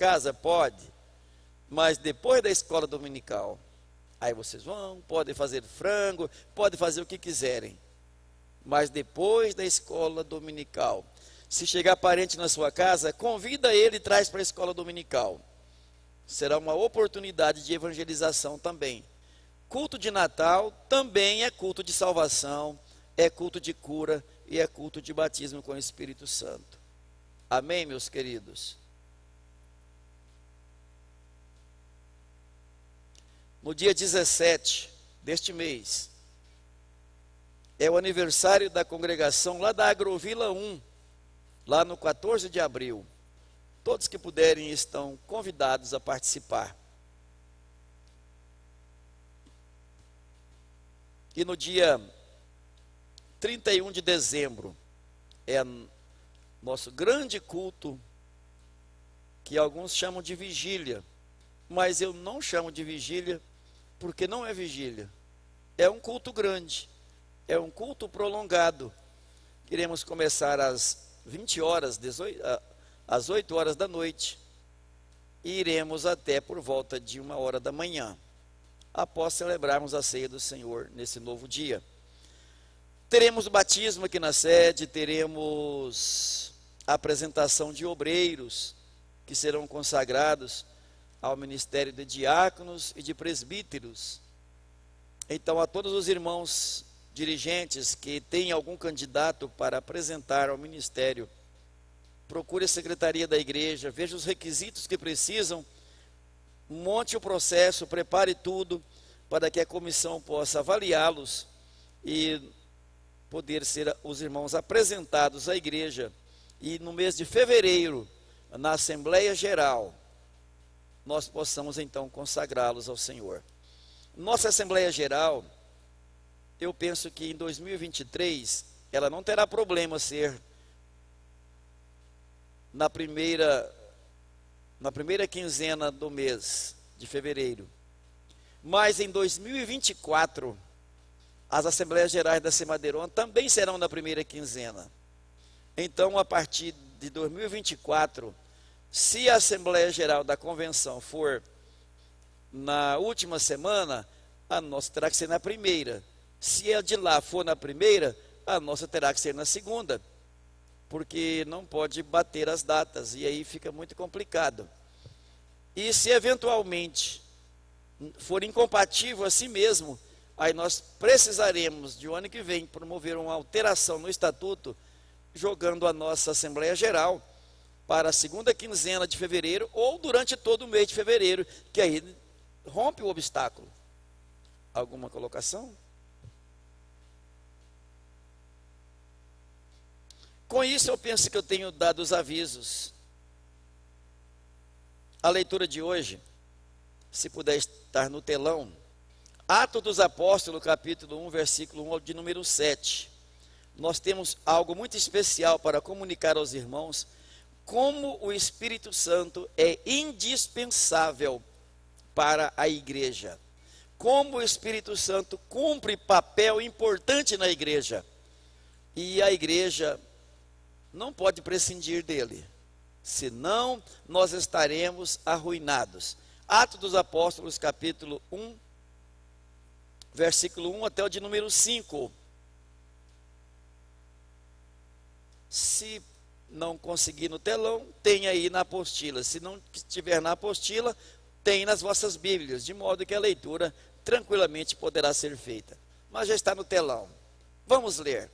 casa? Pode, mas depois da escola dominical. Aí vocês vão, podem fazer frango, podem fazer o que quiserem. Mas depois da escola dominical, se chegar parente na sua casa, convida ele e traz para a escola dominical. Será uma oportunidade de evangelização também. Culto de Natal também é culto de salvação, é culto de cura e é culto de batismo com o Espírito Santo. Amém, meus queridos? No dia 17 deste mês, é o aniversário da congregação lá da Agrovila 1, lá no 14 de abril. Todos que puderem estão convidados a participar. E no dia 31 de dezembro, é nosso grande culto, que alguns chamam de vigília, mas eu não chamo de vigília, porque não é vigília. É um culto grande, é um culto prolongado. Queremos começar às 20 horas, às 8 horas da noite, e iremos até por volta de 1 hora da manhã, após celebrarmos a ceia do Senhor nesse novo dia. Teremos batismo aqui na sede, teremos a apresentação de obreiros que serão consagrados ao ministério de diáconos e de presbíteros. Então, a todos os irmãos dirigentes que têm algum candidato para apresentar ao ministério, procure a secretaria da igreja, veja os requisitos que precisam, monte o processo, prepare tudo para que a comissão possa avaliá-los e poder ser os irmãos apresentados à igreja. E no mês de fevereiro, na Assembleia Geral, nós possamos então consagrá-los ao Senhor. Nossa Assembleia Geral, eu penso que em 2023, ela não terá problema ser na primeira quinzena do mês de fevereiro. Mas em 2024, as Assembleias Gerais da Semadeiron também serão na primeira quinzena. Então, a partir de 2024, se a Assembleia Geral da Convenção for na última semana, a nossa terá que ser na primeira. Se a de lá for na primeira, a nossa terá que ser na segunda, porque não pode bater as datas, e aí fica muito complicado. E se eventualmente for incompatível assim mesmo, aí nós precisaremos, de um ano que vem, promover uma alteração no estatuto, jogando a nossa Assembleia Geral para a segunda quinzena de fevereiro, ou durante todo o mês de fevereiro, que aí rompe o obstáculo. Alguma colocação? Com isso, eu penso que eu tenho dado os avisos. A leitura de hoje, se puder estar no telão, Atos dos Apóstolos, capítulo 1, versículo 1 de número 7. Nós temos algo muito especial para comunicar aos irmãos, como o Espírito Santo é indispensável para a igreja. Como o Espírito Santo cumpre papel importante na igreja. E a igreja não pode prescindir dele, senão nós estaremos arruinados. Atos dos Apóstolos, capítulo 1, versículo 1 até o de número 5. Se não conseguir no telão, tem aí na apostila. Se não estiver na apostila, tem nas vossas Bíblias, de modo que a leitura tranquilamente poderá ser feita. Mas já está no telão. Vamos ler.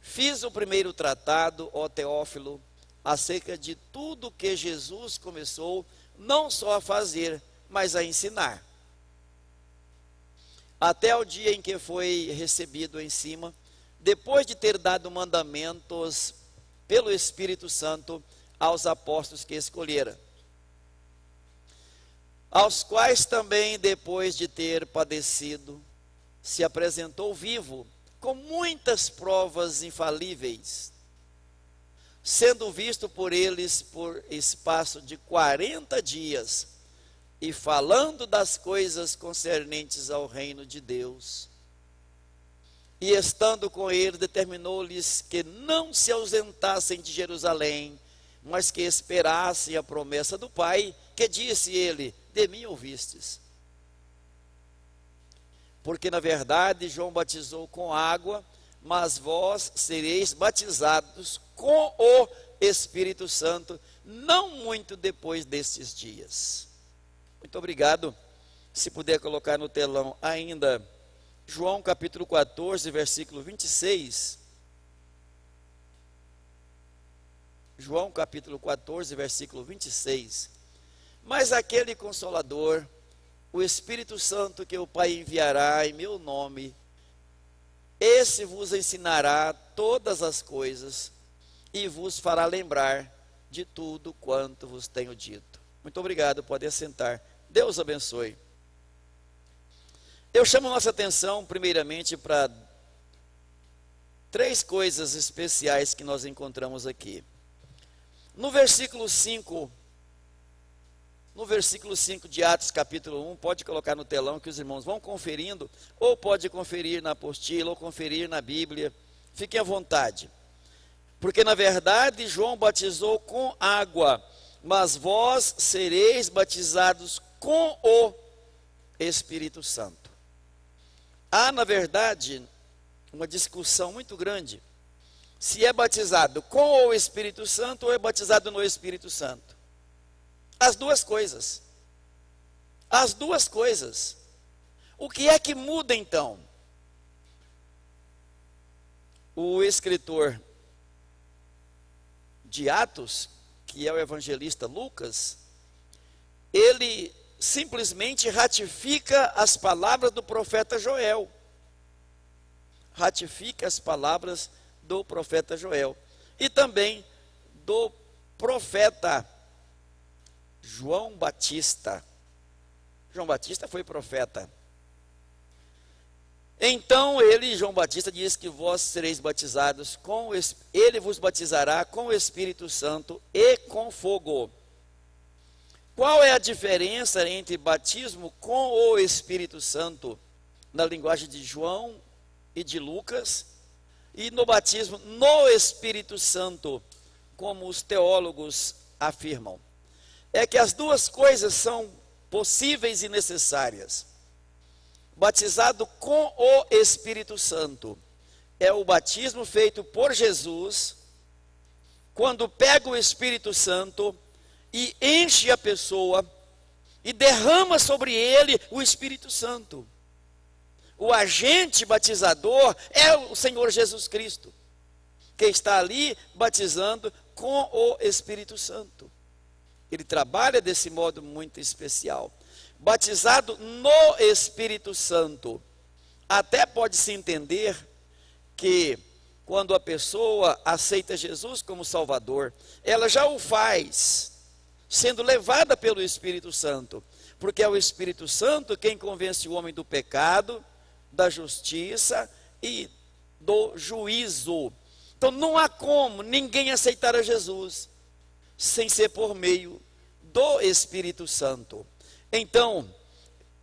Fiz o primeiro tratado, ó Teófilo, acerca de tudo que Jesus começou, não só a fazer, mas a ensinar. Até o dia em que foi recebido em cima, depois de ter dado mandamentos pelo Espírito Santo aos apóstolos que escolhera, aos quais também, depois de ter padecido, se apresentou vivo, com muitas provas infalíveis, sendo visto por eles por espaço de 40 dias, e falando das coisas concernentes ao reino de Deus. E estando com ele, determinou-lhes que não se ausentassem de Jerusalém, mas que esperassem a promessa do Pai, que disse ele: de mim ouvistes. Porque na verdade João batizou com água, mas vós sereis batizados com o Espírito Santo, não muito depois destes dias. Muito obrigado. Se puder colocar no telão ainda, João capítulo 14, versículo 26. João capítulo 14, versículo 26. Mas aquele Consolador, o Espírito Santo que o Pai enviará em meu nome, esse vos ensinará todas as coisas e vos fará lembrar de tudo quanto vos tenho dito. Muito obrigado, pode assentar. Deus abençoe. Eu chamo nossa atenção primeiramente para 3 coisas especiais que nós encontramos aqui. No versículo 5 de Atos capítulo 1, pode colocar no telão que os irmãos vão conferindo, ou pode conferir na apostila, ou conferir na Bíblia, fiquem à vontade. Porque na verdade João batizou com água, mas vós sereis batizados com o Espírito Santo. Há na verdade uma discussão muito grande, se é batizado com o Espírito Santo ou é batizado no Espírito Santo. As duas coisas. As duas coisas. O que é que muda então? O escritor de Atos, que é o evangelista Lucas, ele simplesmente ratifica as palavras do profeta Joel. Ratifica as palavras do profeta Joel. E também do profeta João Batista. João Batista foi profeta. Então João Batista, diz que vós sereis batizados com, ele vos batizará com o Espírito Santo e com fogo. Qual é a diferença entre batismo com o Espírito Santo, na linguagem de João e de Lucas, e no batismo no Espírito Santo, como os teólogos afirmam? É que as duas coisas são possíveis e necessárias. Batizado com o Espírito Santo é o batismo feito por Jesus, quando pega o Espírito Santo e enche a pessoa e derrama sobre ele o Espírito Santo. O agente batizador é o Senhor Jesus Cristo, que está ali batizando com o Espírito Santo. Ele trabalha desse modo muito especial. Batizado no Espírito Santo. Até pode-se entender que quando a pessoa aceita Jesus como Salvador, ela já o faz sendo levada pelo Espírito Santo, porque é o Espírito Santo quem convence o homem do pecado, da justiça e do juízo. Então não há como ninguém aceitar a Jesus sem ser por meio do Espírito Santo. Então,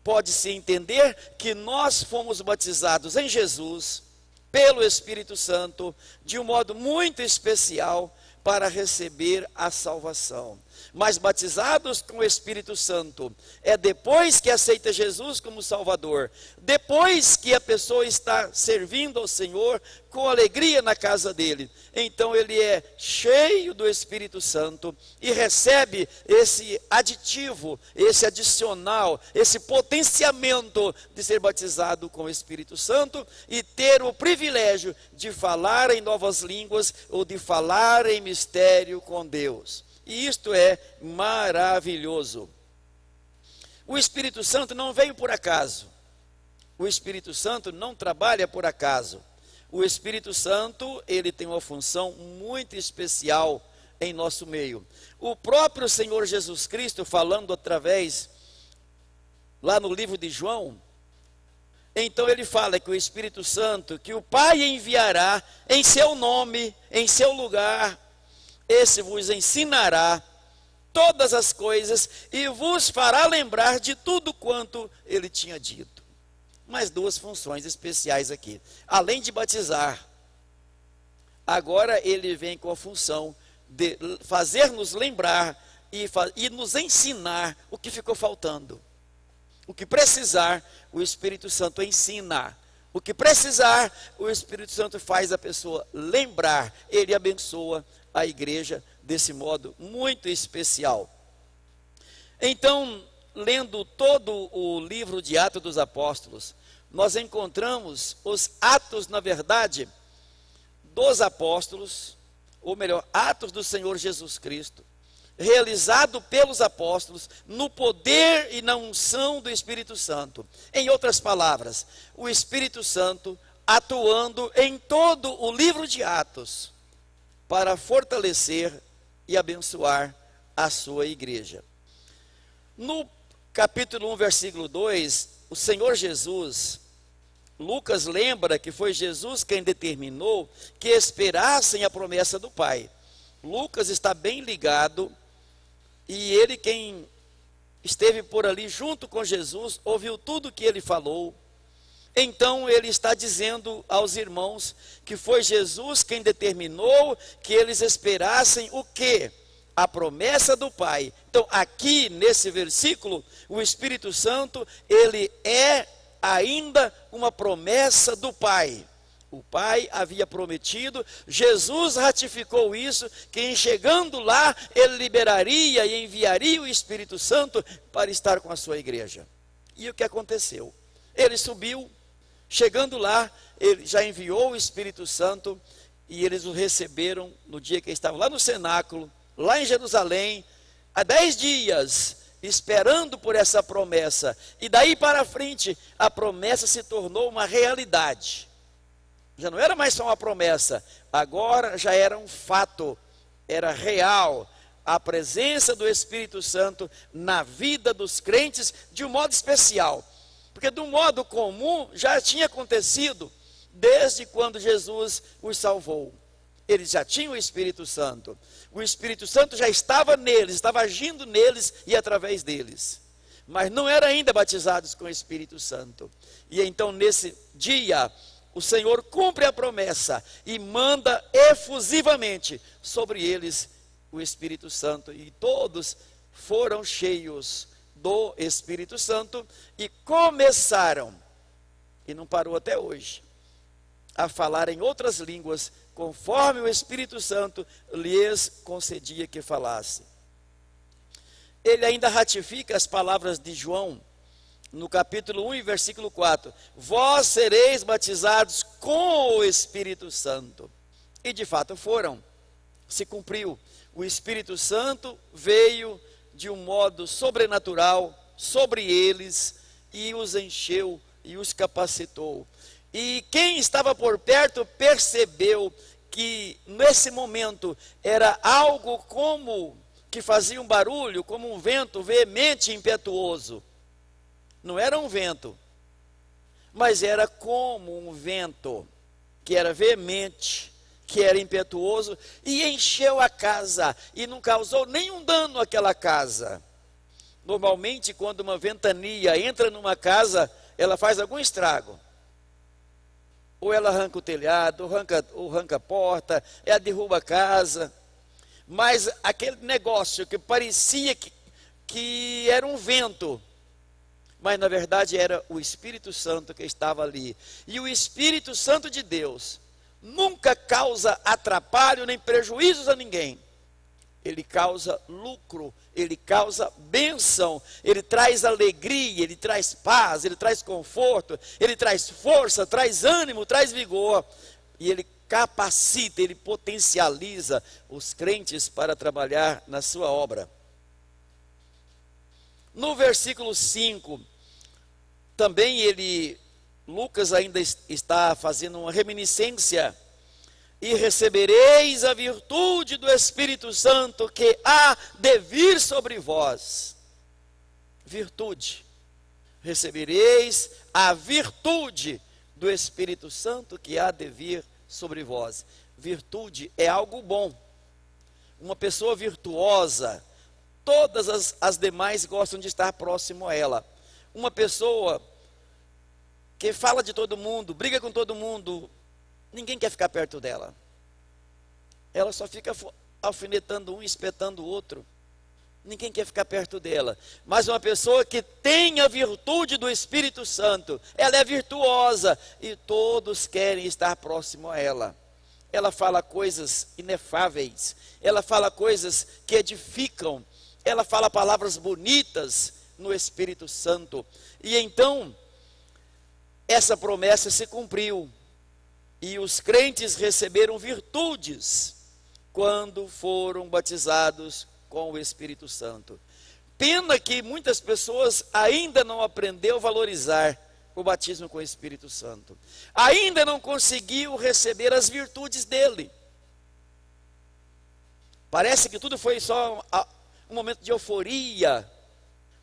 pode-se entender que nós fomos batizados em Jesus, pelo Espírito Santo, de um modo muito especial para receber a salvação. Mas batizados com o Espírito Santo é depois que aceita Jesus como Salvador, depois que a pessoa está servindo ao Senhor com alegria na casa dele. Então ele é cheio do Espírito Santo e recebe esse aditivo, esse adicional, esse potenciamento de ser batizado com o Espírito Santo e ter o privilégio de falar em novas línguas ou de falar em mistério com Deus. E isto é maravilhoso. O Espírito Santo não veio por acaso. O Espírito Santo não trabalha por acaso. O Espírito Santo, ele tem uma função muito especial em nosso meio. O próprio Senhor Jesus Cristo, falando através, lá no livro de João, então ele fala que o Espírito Santo, que o Pai enviará em seu nome, em seu lugar, esse vos ensinará todas as coisas e vos fará lembrar de tudo quanto ele tinha dito. Mais duas funções especiais aqui. Além de batizar, agora ele vem com a função de fazer-nos lembrar e nos ensinar o que ficou faltando. O que precisar, o Espírito Santo ensina. O que precisar, o Espírito Santo faz a pessoa lembrar. Ele abençoa a igreja desse modo muito especial. Então, lendo todo o livro de Atos dos Apóstolos, nós encontramos os atos, na verdade, dos apóstolos, ou melhor, atos do Senhor Jesus Cristo, realizado pelos apóstolos no poder e na unção do Espírito Santo. Em outras palavras, o Espírito Santo atuando em todo o livro de Atos para fortalecer e abençoar a sua igreja. No capítulo 1, versículo 2, o Senhor Jesus, Lucas lembra que foi Jesus quem determinou que esperassem a promessa do Pai. Lucas está bem ligado, e ele, quem esteve por ali junto com Jesus, ouviu tudo que ele falou. Então ele está dizendo aos irmãos que foi Jesus quem determinou que eles esperassem o quê? A promessa do Pai. Então aqui nesse versículo, o Espírito Santo, ele é ainda uma promessa do Pai. O Pai havia prometido, Jesus ratificou isso, que em chegando lá, ele liberaria e enviaria o Espírito Santo para estar com a sua igreja. E o que aconteceu? Ele subiu, chegando lá, ele já enviou o Espírito Santo, e eles o receberam no dia que estavam lá no cenáculo, lá em Jerusalém, há 10 dias, esperando por essa promessa. E daí para frente, a promessa se tornou uma realidade. Já não era mais só uma promessa, agora já era um fato, era real, a presença do Espírito Santo na vida dos crentes de um modo especial. Porque de um modo comum já tinha acontecido desde quando Jesus os salvou. Eles já tinham o Espírito Santo. O Espírito Santo já estava neles, estava agindo neles e através deles. Mas não eram ainda batizados com o Espírito Santo. E então nesse dia, o Senhor cumpre a promessa e manda efusivamente sobre eles o Espírito Santo. E todos foram cheios do Espírito Santo e começaram, e não parou até hoje, a falar em outras línguas, conforme o Espírito Santo lhes concedia que falasse. Ele ainda ratifica as palavras de João, no capítulo 1 e versículo 4, vós sereis batizados com o Espírito Santo. E de fato foram, se cumpriu. O Espírito Santo veio de um modo sobrenatural sobre eles e os encheu e os capacitou. E quem estava por perto percebeu que nesse momento era algo como que fazia um barulho, como um vento veemente e impetuoso. Não era um vento, mas era como um vento, que era veemente, que era impetuoso, e encheu a casa, e não causou nenhum dano àquela casa. Normalmente, quando uma ventania entra numa casa, ela faz algum estrago. Ou ela arranca o telhado, ou arranca a porta, ela derruba a casa. Mas aquele negócio que parecia que era um vento, mas na verdade era o Espírito Santo que estava ali. E o Espírito Santo de Deus nunca causa atrapalho nem prejuízos a ninguém. Ele causa lucro, ele causa bênção, ele traz alegria, ele traz paz, ele traz conforto, ele traz força, traz ânimo, traz vigor. E ele capacita, ele potencializa os crentes para trabalhar na sua obra. No versículo 5, também Lucas ainda está fazendo uma reminiscência. E recebereis a virtude do Espírito Santo que há de vir sobre vós. Virtude. Recebereis a virtude do Espírito Santo que há de vir sobre vós. Virtude é algo bom. Uma pessoa virtuosa, todas as demais gostam de estar próximo a ela. Uma pessoa que fala de todo mundo, briga com todo mundo, ninguém quer ficar perto dela. Ela só fica alfinetando um, espetando o outro. Ninguém quer ficar perto dela. Mas uma pessoa que tem a virtude do Espírito Santo, ela é virtuosa e todos querem estar próximo a ela. Ela fala coisas inefáveis, ela fala coisas que edificam, ela fala palavras bonitas no Espírito Santo. E então, essa promessa se cumpriu. E os crentes receberam virtudes quando foram batizados com o Espírito Santo. Pena que muitas pessoas ainda não aprendeu a valorizar o batismo com o Espírito Santo. Ainda não conseguiu receber as virtudes dele. Parece que tudo foi só um momento de euforia,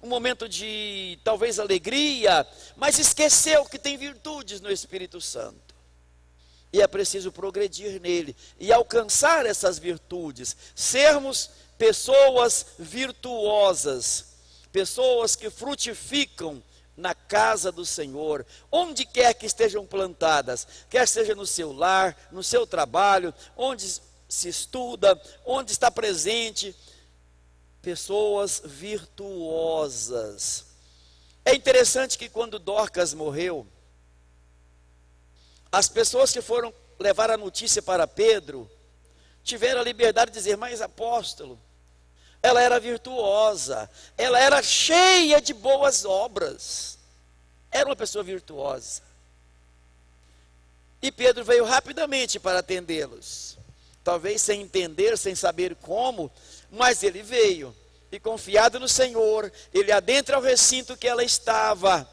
um momento de talvez alegria, mas esqueceu que tem virtudes no Espírito Santo. E é preciso progredir nele e alcançar essas virtudes, sermos pessoas virtuosas, pessoas que frutificam na casa do Senhor, onde quer que estejam plantadas, quer seja no seu lar, no seu trabalho, onde se estuda, onde está presente, pessoas virtuosas. É interessante que quando Dorcas morreu, as pessoas que foram levar a notícia para Pedro, tiveram a liberdade de dizer, mas apóstolo, ela era virtuosa, ela era cheia de boas obras, era uma pessoa virtuosa. E Pedro veio rapidamente para atendê-los, talvez sem entender, sem saber como, mas ele veio, e confiado no Senhor, ele adentra ao recinto que ela estava,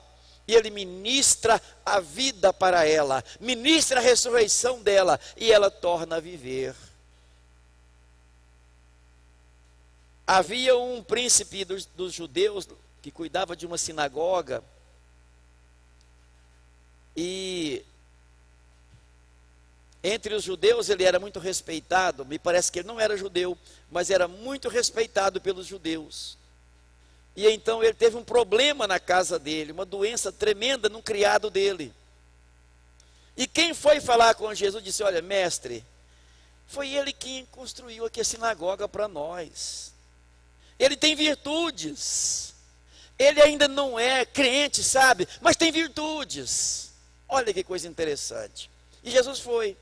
e ele ministra a vida para ela, ministra a ressurreição dela, e ela torna a viver. Havia um príncipe dos judeus que cuidava de uma sinagoga, e entre os judeus ele era muito respeitado. Me parece que ele não era judeu, mas era muito respeitado pelos judeus. E então ele teve um problema na casa dele, uma doença tremenda no criado dele. E quem foi falar com Jesus disse, olha, mestre, foi ele quem construiu aqui a sinagoga para nós. Ele tem virtudes. Ele ainda não é crente, sabe? Mas tem virtudes. Olha que coisa interessante. E Jesus foi.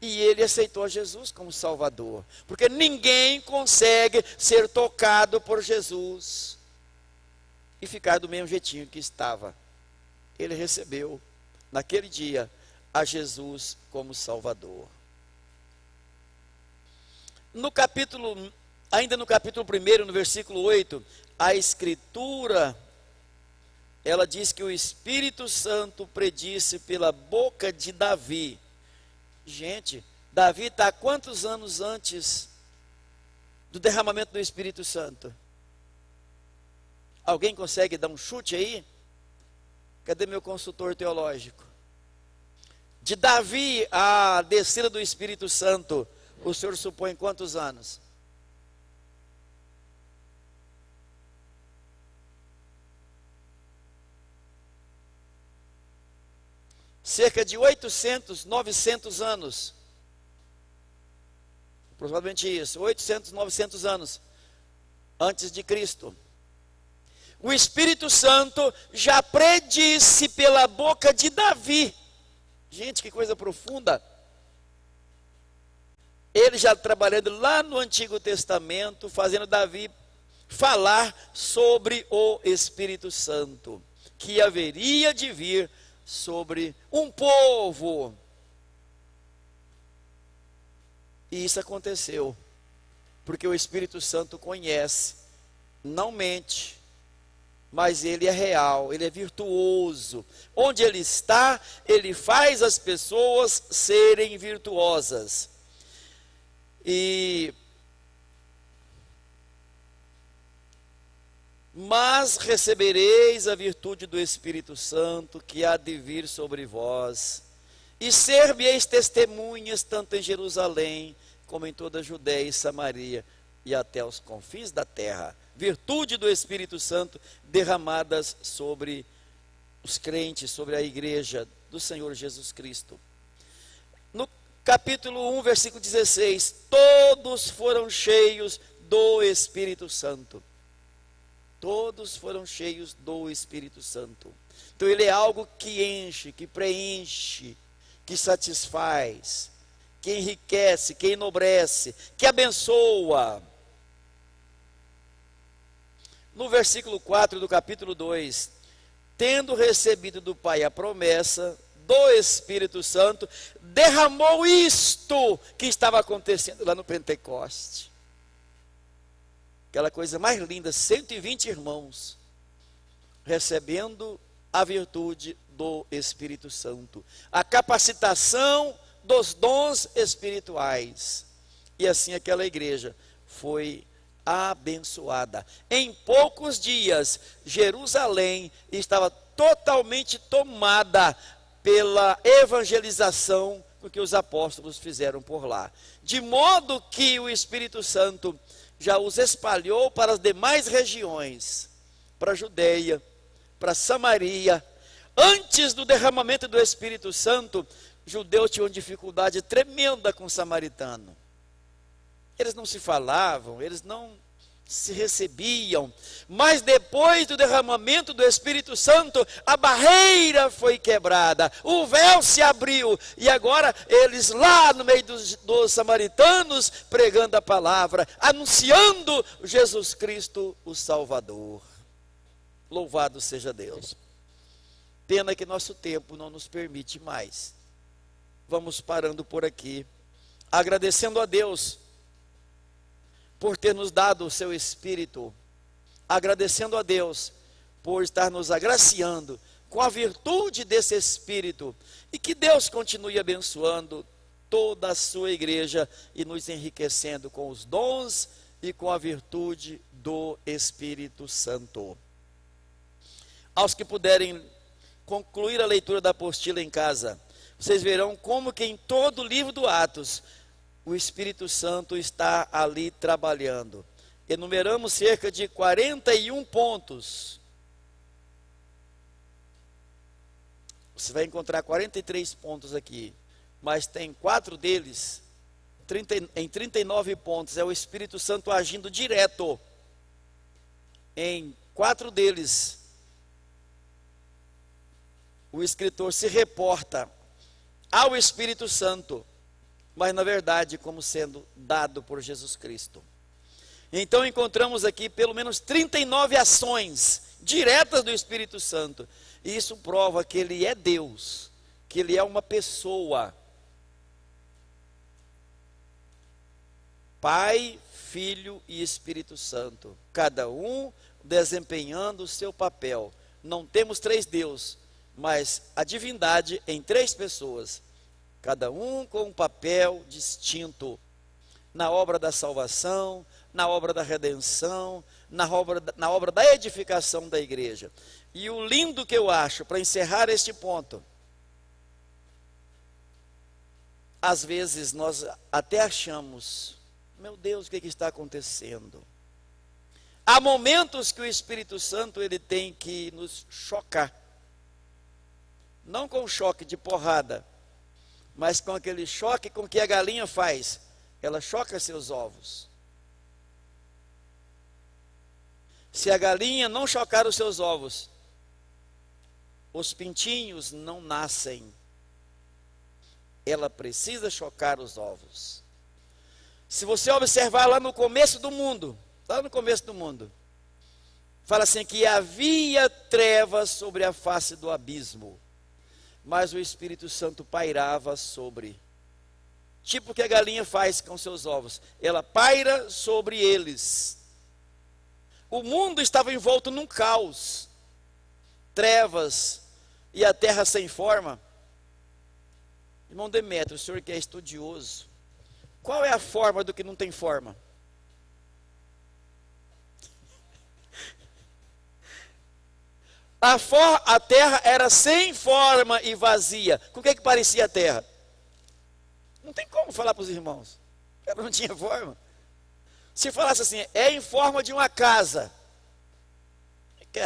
E ele aceitou Jesus como Salvador. Porque ninguém consegue ser tocado por Jesus e ficar do mesmo jeitinho que estava. Ele recebeu, naquele dia, a Jesus como Salvador. Ainda no capítulo 1, no versículo 8, a Escritura, ela diz que o Espírito Santo predisse pela boca de Davi. Gente, Davi está quantos anos antes do derramamento do Espírito Santo? Alguém consegue dar um chute aí? Cadê meu consultor teológico? De Davi à descida do Espírito Santo, o senhor supõe quantos anos? Cerca de 800, 900 anos. Provavelmente isso, 800, 900 anos antes de Cristo. O Espírito Santo já predisse pela boca de Davi. Gente, que coisa profunda. Ele já trabalhando lá no Antigo Testamento, fazendo Davi falar sobre o Espírito Santo, que haveria de vir sobre um povo. E isso aconteceu, porque o Espírito Santo conhece, não mente, mas ele é real, ele é virtuoso. Onde ele está, ele faz as pessoas serem virtuosas. Mas recebereis a virtude do Espírito Santo, que há de vir sobre vós, e ser-me-eis testemunhas, tanto em Jerusalém, como em toda a Judéia e Samaria, e até os confins da terra. Virtude do Espírito Santo derramadas sobre os crentes, sobre a igreja do Senhor Jesus Cristo. capítulo 1, versículo 16, todos foram cheios do Espírito Santo. Todos foram cheios do Espírito Santo. Então ele é algo que enche, que preenche, que satisfaz, que enriquece, que enobrece, que abençoa. No versículo 4 do capítulo 2, tendo recebido do Pai a promessa do Espírito Santo, derramou isto que estava acontecendo lá no Pentecoste. Aquela coisa mais linda, 120 irmãos recebendo a virtude do Espírito Santo, a capacitação dos dons espirituais. E assim aquela igreja foi abençoada. Em poucos dias, Jerusalém estava totalmente tomada pela evangelização que os apóstolos fizeram por lá. De modo que o Espírito Santo já os espalhou para as demais regiões, para a Judeia, para Samaria. Antes do derramamento do Espírito Santo, judeus tinham dificuldade tremenda com o samaritano. Eles não se falavam, eles não se recebiam, mas depois do derramamento do Espírito Santo, a barreira foi quebrada, o véu se abriu, e agora eles lá no meio dos samaritanos, pregando a palavra, anunciando Jesus Cristo, o Salvador. Louvado seja Deus. Pena que nosso tempo não nos permite mais. Vamos parando por aqui, agradecendo a Deus por ter nos dado o seu Espírito, agradecendo a Deus por estar nos agraciando com a virtude desse Espírito, e que Deus continue abençoando toda a sua igreja e nos enriquecendo com os dons e com a virtude do Espírito Santo. Aos que puderem concluir a leitura da apostila em casa, vocês verão como que em todo o livro do Atos, o Espírito Santo está ali trabalhando. Enumeramos cerca de 41 pontos. Você vai encontrar 43 pontos aqui, mas tem 4 deles, em 39 pontos, é o Espírito Santo agindo direto. Em 4 deles, o escritor se reporta ao Espírito Santo, mas na verdade como sendo dado por Jesus Cristo. Então encontramos aqui pelo menos 39 ações diretas do Espírito Santo, e isso prova que ele é Deus, que ele é uma pessoa. Pai, Filho e Espírito Santo, cada um desempenhando o seu papel. Não temos 3 deuses, mas a divindade em 3 pessoas, cada um com um papel distinto, na obra da salvação, na obra da redenção, na obra da edificação da igreja. E o lindo que eu acho, para encerrar este ponto, às vezes nós até achamos, meu Deus, o que está acontecendo? Há momentos que o Espírito Santo ele tem que nos chocar, não com choque de porrada, mas com aquele choque com que a galinha faz, ela choca seus ovos. Se a galinha não chocar os seus ovos, os pintinhos não nascem. Ela precisa chocar os ovos. Se você observar lá no começo do mundo, fala assim que havia trevas sobre a face do abismo, mas o Espírito Santo pairava sobre. Tipo o que a galinha faz com seus ovos, ela paira sobre eles. O mundo estava envolto num caos, trevas e a terra sem forma. Irmão Demétrio, o senhor que é estudioso, qual é a forma do que não tem forma? A terra era sem forma e vazia. Com o que parecia a terra? Não tem como falar para os irmãos. Ela não tinha forma. Se falasse assim, é em forma de uma casa.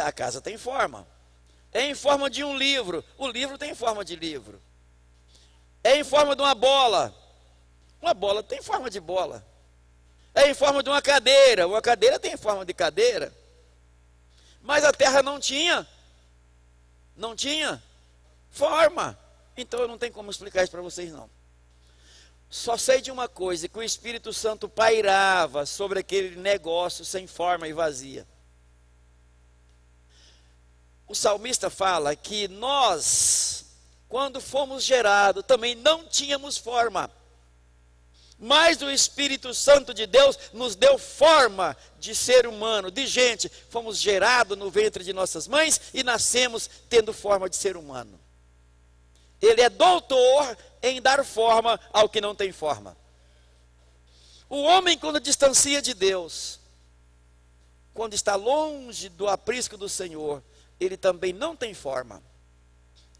A casa tem forma. É em forma de um livro. O livro tem forma de livro. É em forma de uma bola. Uma bola tem forma de bola. É em forma de uma cadeira tem forma de cadeira. Mas a terra não tinha forma. Então eu não tenho como explicar isso para vocês não. Só sei de uma coisa, que o Espírito Santo pairava sobre aquele negócio sem forma e vazia. O salmista fala que nós, quando fomos gerados, também não tínhamos forma. Mas o Espírito Santo de Deus nos deu forma de ser humano, de gente. Fomos gerados no ventre de nossas mães e nascemos tendo forma de ser humano. Ele é doutor em dar forma ao que não tem forma. O homem, quando distancia de Deus, quando está longe do aprisco do Senhor, ele também não tem forma.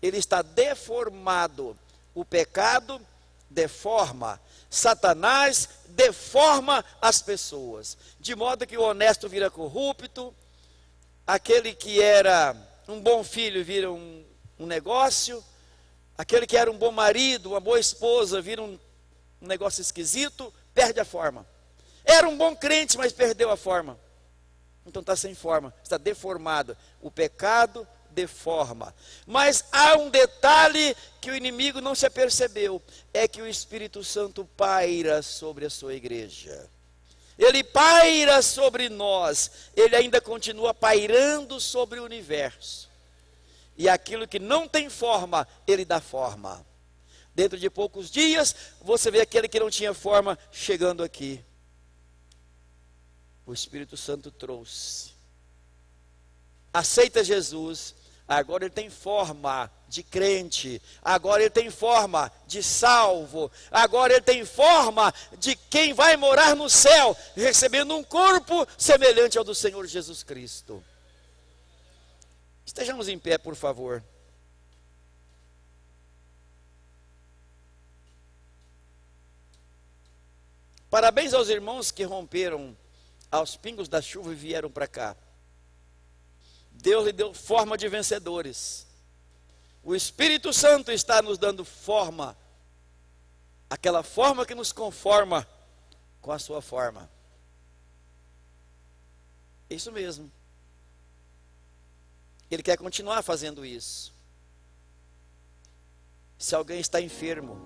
Ele está deformado. O pecado deforma. Satanás deforma as pessoas, de modo que o honesto vira corrupto, aquele que era um bom filho vira um negócio, aquele que era um bom marido, uma boa esposa, vira um negócio esquisito, perde a forma. Era um bom crente, mas perdeu a forma. Então está sem forma, está deformado. O pecado deforma. Mas há um detalhe que o inimigo não se apercebeu, é que o Espírito Santo paira sobre a sua igreja. Ele paira sobre nós, ele ainda continua pairando sobre o universo. E aquilo que não tem forma, ele dá forma. Dentro de poucos dias, você vê aquele que não tinha forma chegando aqui. O Espírito Santo trouxe. Aceita Jesus. Agora ele tem forma de crente, agora ele tem forma de salvo, agora ele tem forma de quem vai morar no céu, recebendo um corpo semelhante ao do Senhor Jesus Cristo. Estejamos em pé, por favor. Parabéns aos irmãos que romperam aos pingos da chuva e vieram para cá. Deus lhe deu forma de vencedores. O Espírito Santo está nos dando forma, aquela forma que nos conforma com a sua forma. Isso mesmo. Ele quer continuar fazendo isso. Se alguém está enfermo,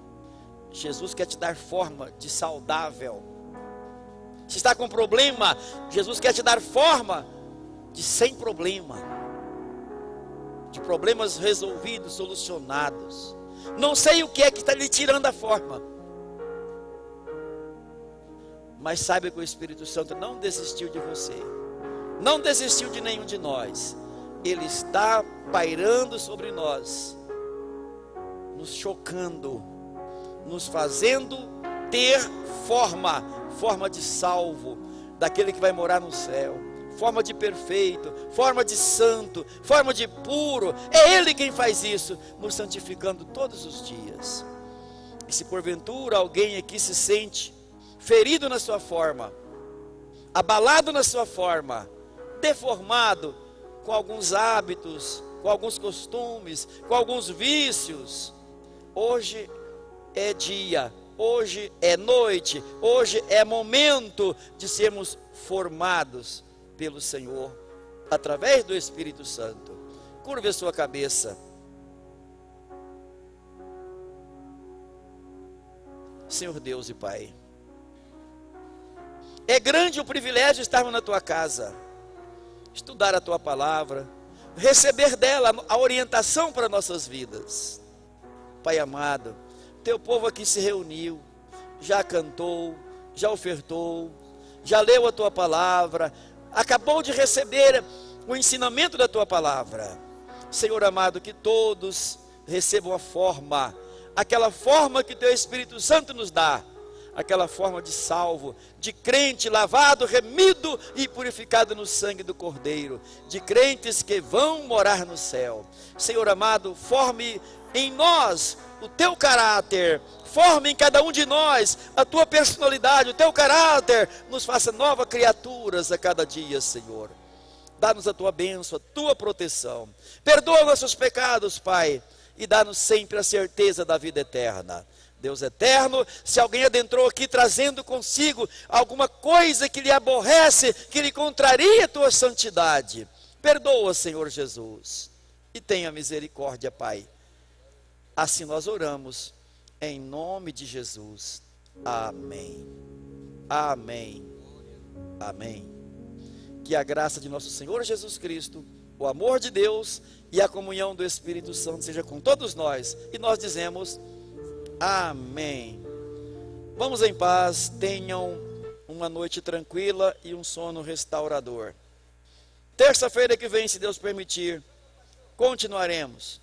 Jesus quer te dar forma de saudável. Se está com problema, Jesus quer te dar forma de sem problema, de problemas resolvidos, solucionados. Não sei o que é que está lhe tirando a forma, mas saiba que o Espírito Santo não desistiu de você, não desistiu de nenhum de nós. Ele está pairando sobre nós, nos chocando, nos fazendo ter forma de salvo, daquele que vai morar no céu, forma de perfeito, forma de santo, forma de puro. É Ele quem faz isso, nos santificando todos os dias. E se porventura alguém aqui se sente ferido na sua forma, abalado na sua forma, deformado com alguns hábitos, com alguns costumes, com alguns vícios, hoje é dia, hoje é noite, hoje é momento de sermos formados pelo Senhor, através do Espírito Santo. Curve a sua cabeça. Senhor Deus e Pai, é grande o privilégio de estarmos na Tua casa, estudar a Tua palavra, receber dela a orientação para nossas vidas. Pai amado, Teu povo aqui se reuniu, já cantou, já ofertou, já leu a Tua palavra, acabou de receber o ensinamento da Tua palavra. Senhor amado, que todos recebam a forma, aquela forma que Teu Espírito Santo nos dá, aquela forma de salvo, de crente lavado, remido e purificado no sangue do Cordeiro, de crentes que vão morar no céu. Senhor amado, forme em nós o Teu caráter, forme em cada um de nós a Tua personalidade, o Teu caráter, nos faça novas criaturas a cada dia, Senhor. Dá-nos a Tua bênção, a Tua proteção, perdoa nossos pecados, Pai, e dá-nos sempre a certeza da vida eterna. Deus eterno, se alguém adentrou aqui trazendo consigo alguma coisa que lhe aborrece, que lhe contraria a tua santidade, perdoa, Senhor Jesus, e tenha misericórdia, Pai. Assim nós oramos, em nome de Jesus. Amém. Amém. Amém. Que a graça de nosso Senhor Jesus Cristo, o amor de Deus e a comunhão do Espírito Santo seja com todos nós. E nós dizemos amém. Vamos em paz, tenham uma noite tranquila e um sono restaurador. Terça-feira que vem, se Deus permitir, continuaremos.